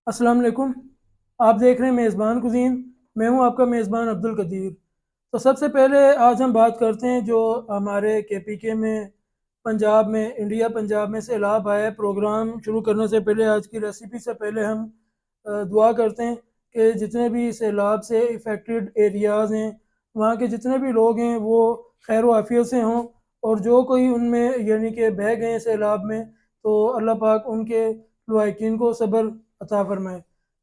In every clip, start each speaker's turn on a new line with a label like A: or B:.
A: अस्सलाम वालेकुम। आप देख रहे हैं मेज़बान कुज़ीन। मैं हूं आपका मेज़बान अब्दुल कदीर। तो सबसे पहले आज हम बात करते हैं जो हमारे केपीके में पंजाब में इंडिया पंजाब में सैलाब आया है। प्रोग्राम शुरू करने से पहले आज की रेसिपी से पहले हम दुआ करते हैं कि जितने भी सैलाब से इफ़ेक्टेड एरियाज़ हैं वहाँ के जितने भी लोग हैं वो खैर आफियत से हों, और जो कोई उनमें यानी कि बह गए हैं सैलाब में तो अल्लाह पाक उनके लवाकिन को सब्र अता फरमाए।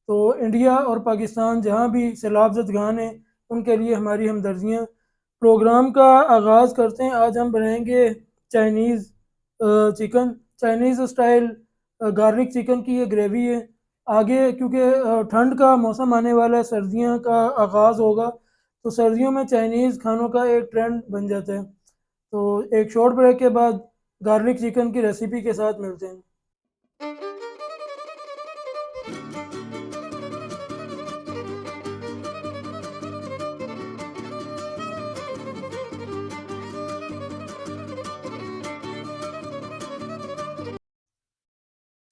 A: तो इंडिया और पाकिस्तान जहाँ भी सैलाब ज़दगान हैं उनके लिए हमारी हमदर्दियाँ। प्रोग्राम का आगाज़ करते हैं। आज हम बनाएंगे Chinese chicken, Chinese style garlic chicken की ये ग्रेवी है। आगे क्योंकि ठंड का मौसम आने वाला है, सर्दियों का आगाज़ होगा, तो सर्दियों में चाइनीज़ खानों का एक ट्रेंड बन जाता है। तो एक शॉर्ट ब्रेक के बाद गार्लिक चिकन की रेसिपी के साथ मिलते हैं।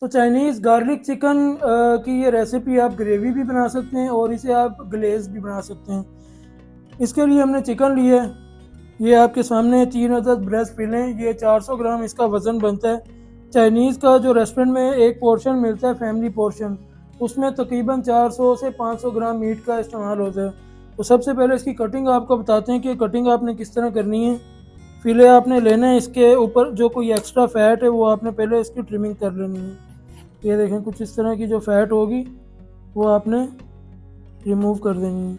A: तो चाइनीज़ गार्लिक चिकन की ये रेसिपी आप ग्रेवी भी बना सकते हैं और इसे आप ग्लेज़ भी बना सकते हैं। इसके लिए हमने चिकन लिया है। ये आपके सामने 3 अदद ब्रेस्ट फिलें, ये 400 ग्राम इसका वज़न बनता है। चाइनीज़ का जो रेस्टोरेंट में एक पोर्शन मिलता है फैमिली पोर्शन, उसमें तकरीबन 400 से 500 ग्राम मीट का इस्तेमाल होता है। तो सबसे पहले इसकी कटिंग आपको बताते हैं कि कटिंग आपने किस तरह करनी है। फिले आपने लेना है, इसके ऊपर जो कोई एक्स्ट्रा फ़ैट है वो आपने पहले इसकी ट्रिमिंग कर लेनी है। ये देखें, कुछ इस तरह की जो फ़ैट होगी वो आपने रिमूव कर देनी है।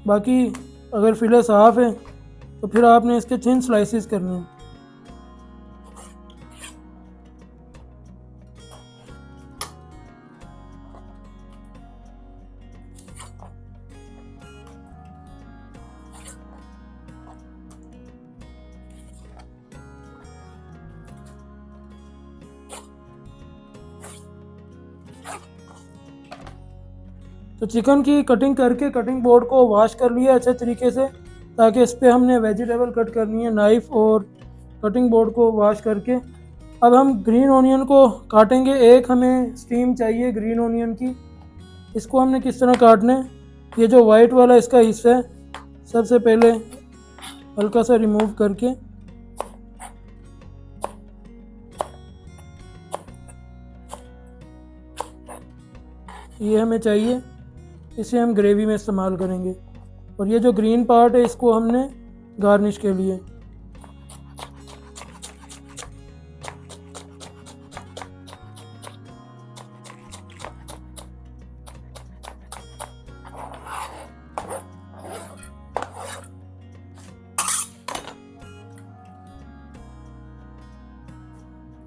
A: बाकी अगर फिले साफ़ है तो फिर आपने इसके थिन स्लाइसिस करने हैं। तो चिकन की कटिंग करके कटिंग बोर्ड को वॉश कर लिया अच्छे तरीके से, ताकि इस पर हमने वेजिटेबल कट करनी है नाइफ़ और कटिंग बोर्ड को वॉश करके। अब हम ग्रीन ऑनियन को काटेंगे। एक हमें स्टीम चाहिए ग्रीन ऑनियन की। इसको हमने किस तरह काटना है, ये जो वाइट वाला इसका हिस्सा है सबसे पहले हल्का सा रिमूव करके ये हमें चाहिए, इसे हम ग्रेवी में इस्तेमाल करेंगे। और ये जो ग्रीन पार्ट है इसको हमने गार्निश के लिए।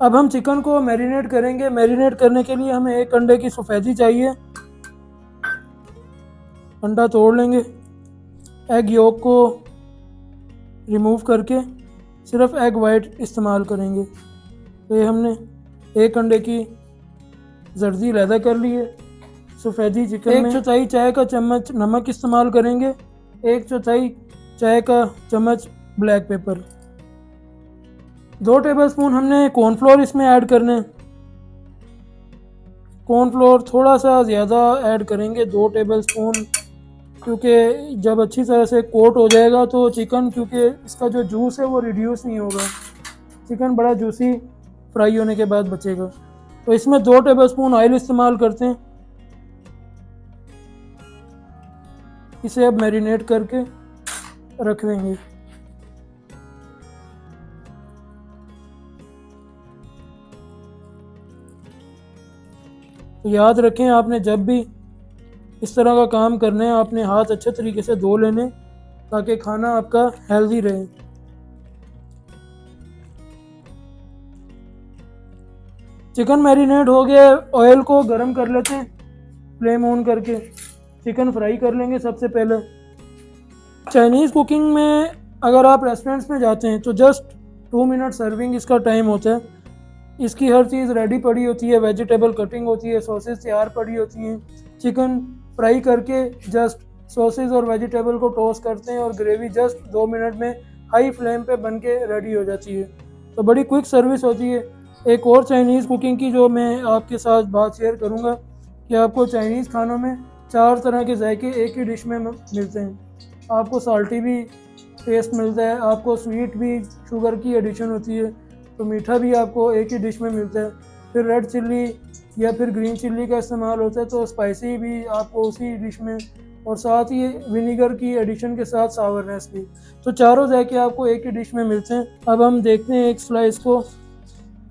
A: अब हम चिकन को मैरिनेट करेंगे। मैरिनेट करने के लिए हमें एक अंडे की सफ़ेदी चाहिए। अंडा तोड़ लेंगे, एग योक को रिमूव करके सिर्फ एग वाइट इस्तेमाल करेंगे। तो ये हमने एक अंडे की जर्दी लैदा कर ली है। सफ़ेदी चिकन में 1/4 चाय का चम्मच नमक इस्तेमाल करेंगे, 1/4 चाय का चम्मच ब्लैक पेपर, 2 टेबलस्पून हमने कॉर्नफ्लोर इसमें ऐड करना है। कॉर्नफ्लोर थोड़ा सा ज़्यादा ऐड करेंगे, 2 टेबलस्पून, क्योंकि जब अच्छी तरह से कोट हो जाएगा तो चिकन, क्योंकि इसका जो जूस है वो रिड्यूस नहीं होगा, चिकन बड़ा जूसी फ्राई होने के बाद बचेगा। तो इसमें 2 टेबलस्पून ऑयल इस्तेमाल करते हैं। इसे अब मैरिनेट करके रख देंगे। तो याद रखें, आपने जब भी इस तरह का काम करना है आपने हाथ अच्छे तरीके से धो लेने, ताकि खाना आपका हेल्दी रहे। चिकन मैरिनेट हो गया। ऑयल को गर्म कर लेते हैं, फ्लेम ऑन करके चिकन फ्राई कर लेंगे। सबसे पहले चाइनीज़ कुकिंग में अगर आप रेस्टोरेंट्स में जाते हैं तो जस्ट 2 मिनट सर्विंग इसका टाइम होता है। इसकी हर चीज़ रेडी पड़ी होती है, वेजिटेबल कटिंग होती है, सॉसेस तैयार पड़ी होती हैं। चिकन फ्राई करके जस्ट सॉसेस और वेजिटेबल को टोस्ट करते हैं और ग्रेवी जस्ट 2 मिनट में हाई फ्लेम पे बन के रेडी हो जाती है। तो बड़ी क्विक सर्विस होती है। एक और चाइनीज़ कुकिंग की जो मैं आपके साथ बात शेयर करूँगा कि आपको चाइनीज़ खानों में 4 तरह के जायके एक ही डिश में मिलते हैं। आपको साल्टी भी टेस्ट मिलता है, आपको स्वीट भी शुगर की एडिशन होती है, तो मीठा भी आपको एक ही डिश में मिलता है। फिर रेड चिल्ली या फिर ग्रीन चिल्ली का इस्तेमाल होता है, तो स्पाइसी भी आपको उसी डिश में, और साथ ही विनीगर की एडिशन के साथ सावरनेस भी। तो चारों जायके आपको एक ही डिश में मिलते हैं। अब हम देखते हैं एक स्लाइस को।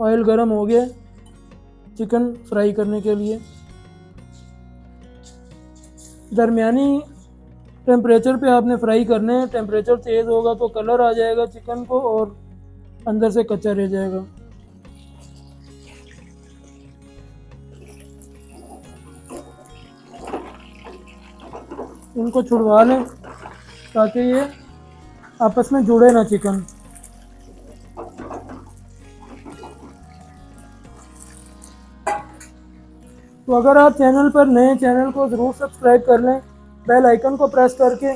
A: ऑयल गर्म हो गया चिकन फ्राई करने के लिए। दरमियानी टेम्परेचर पे आपने फ्राई करने हैं। टेम्परेचर तेज़ होगा तो कलर आ जाएगा चिकन को और अंदर से कच्चा रह जाएगा। इनको छुड़वा लें ताकि ये आपस में जुड़े ना चिकन। तो अगर आप चैनल पर नए, चैनल को ज़रूर सब्सक्राइब कर लें, बेल आइकन को प्रेस करके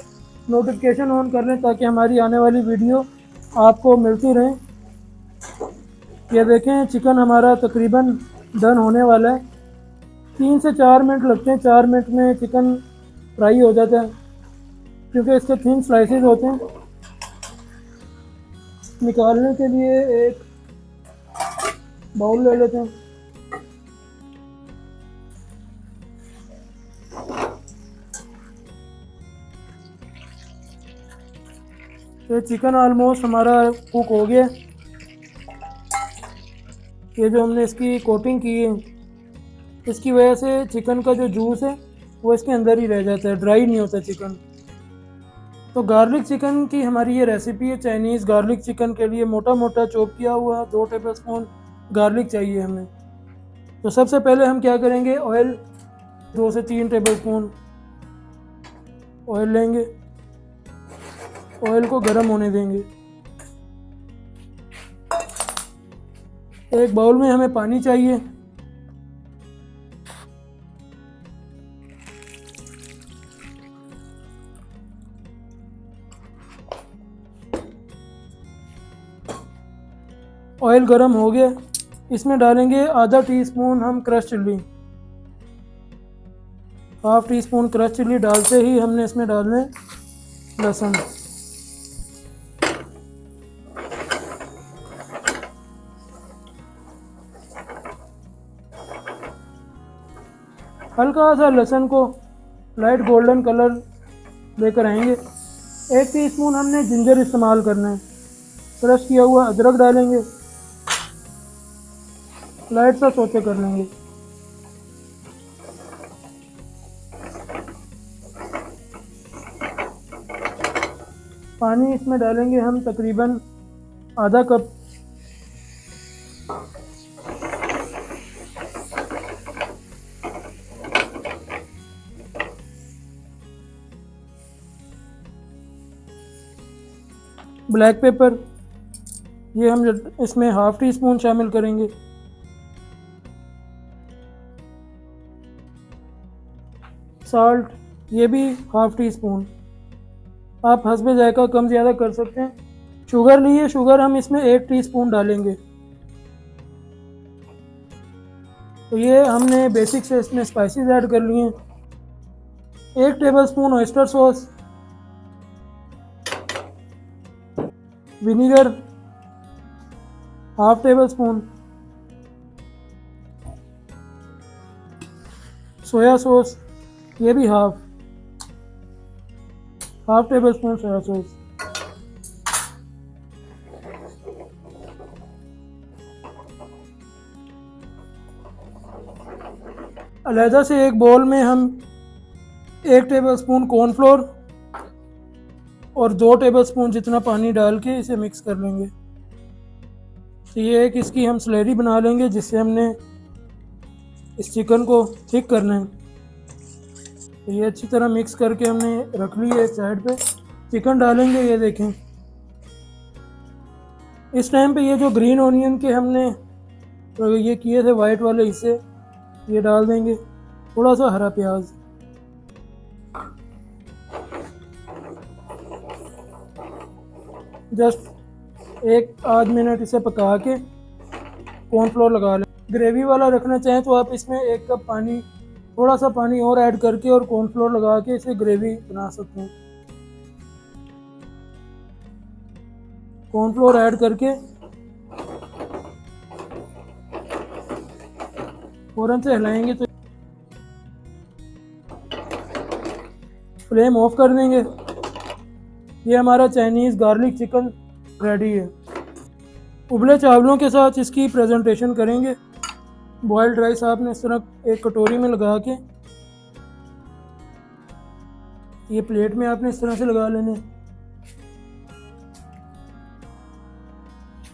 A: नोटिफिकेशन ऑन कर लें ताकि हमारी आने वाली वीडियो आपको मिलती रहें। ये देखें चिकन हमारा तकरीबन डन होने वाला है। 3 से 4 मिनट लगते हैं, 4 मिनट में चिकन फ्राई हो जाता है क्योंकि इसके थिन स्लाइसेस होते हैं। निकालने के लिए एक बाउल ले लेते हैं। तो चिकन ऑलमोस्ट हमारा कुक हो गया। ये जो हमने इसकी कोटिंग की है, इसकी वजह से चिकन का जो जूस है वो इसके अंदर ही रह जाता है, ड्राई नहीं होता चिकन। तो गार्लिक चिकन की हमारी ये रेसिपी है। चाइनीज़ गार्लिक चिकन के लिए मोटा मोटा चॉप किया हुआ 2 टेबलस्पून गार्लिक चाहिए हमें। तो सबसे पहले हम क्या करेंगे, ऑयल 2 से 3 टेबलस्पून ऑयल लेंगे। ऑयल को गर्म होने देंगे। एक बाउल में हमें पानी चाहिए। ऑयल गर्म हो गया, इसमें डालेंगे आधा टीस्पून हम crush chilli. Half tea spoon crush chilli डालते ही हमने इसमें डालना है लहसुन। हल्का सा लहसुन को लाइट गोल्डन कलर लेकर आएंगे। 1 टीस्पून हमने जिंजर इस्तेमाल करना है। क्रश किया हुआ अदरक डालेंगे, लाइट सा सौते कर लेंगे। पानी इसमें डालेंगे हम तकरीबन आधा कप। ब्लैक पेपर ये हम इसमें हाफ टी स्पून शामिल करेंगे। साल्ट ये भी हाफ टी स्पून। आप हस्बे जायका कम ज़्यादा कर सकते हैं। शुगर ली है, शुगर हम इसमें 1 टीस्पून डालेंगे। तो ये हमने बेसिक से इसमें स्पाइसेस ऐड कर लिए हैं। 1 tablespoon oyster sauce, vinegar half table spoon, soya sauce ये भी half table spoon soya sauce. अलहदा से एक बोल में हम 1 टेबल स्पून कॉर्नफ्लोर और 2 टेबल स्पून जितना पानी डाल के इसे मिक्स कर लेंगे। तो ये एक इसकी हम स्लरी बना लेंगे जिससे हमने इस चिकन को थिक करना है। तो ये अच्छी तरह मिक्स करके हमने रख ली है एक साइड पे। चिकन डालेंगे, ये देखें। इस टाइम पे ये जो ग्रीन ऑनियन के हमने तो ये किए थे वाइट वाले हिस्से, ये डाल देंगे। थोड़ा सा हरा प्याज, जस्ट 1 आध मिनट इसे पका के कॉर्नफ्लोर लगा लें। ग्रेवी वाला रखना चाहें तो आप इसमें 1 कप पानी थोड़ा सा पानी और ऐड करके और कॉर्नफ्लोर लगा के इसे ग्रेवी बना सकते हैं। कॉर्नफ्लोर ऐड करके फ़ौरन से हिलाएंगे तो फ्लेम ऑफ कर देंगे। ये हमारा चाइनीज़ गार्लिक चिकन रेडी है। उबले चावलों के साथ इसकी प्रेजेंटेशन करेंगे। बॉयल्ड राइस आपने इस तरह एक कटोरी में लगा के ये प्लेट में आपने इस तरह से लगा लेने।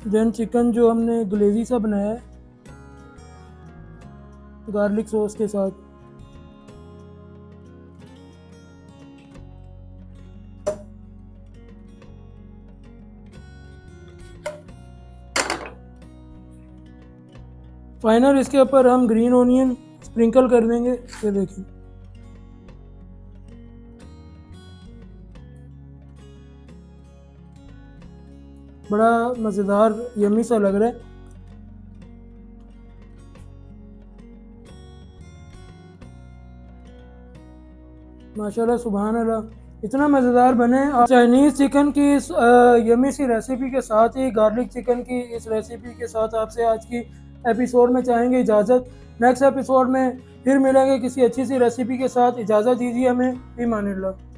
A: देन चिकन जो हमने ग्लेजी सा बनाया है गार्लिक सॉस के साथ, फाइनल इसके ऊपर हम ग्रीन ऑनियन स्प्रिंकल कर देंगे। ये देखिए बड़ा मज़ेदार यम्मी सा लग रहा है। माशाल्लाह सुभान अल्लाह इतना मज़ेदार बने। चाइनीज़ चिकन की इस यम्मी सी रेसिपी के साथ ही गार्लिक चिकन की इस रेसिपी के साथ आपसे आज की एपिसोड में चाहेंगे इजाज़त। नेक्स्ट एपिसोड में फिर मिलेंगे किसी अच्छी सी रेसिपी के साथ। इजाज़त दीजिए हमें। फ़ी अमानिल्लाह।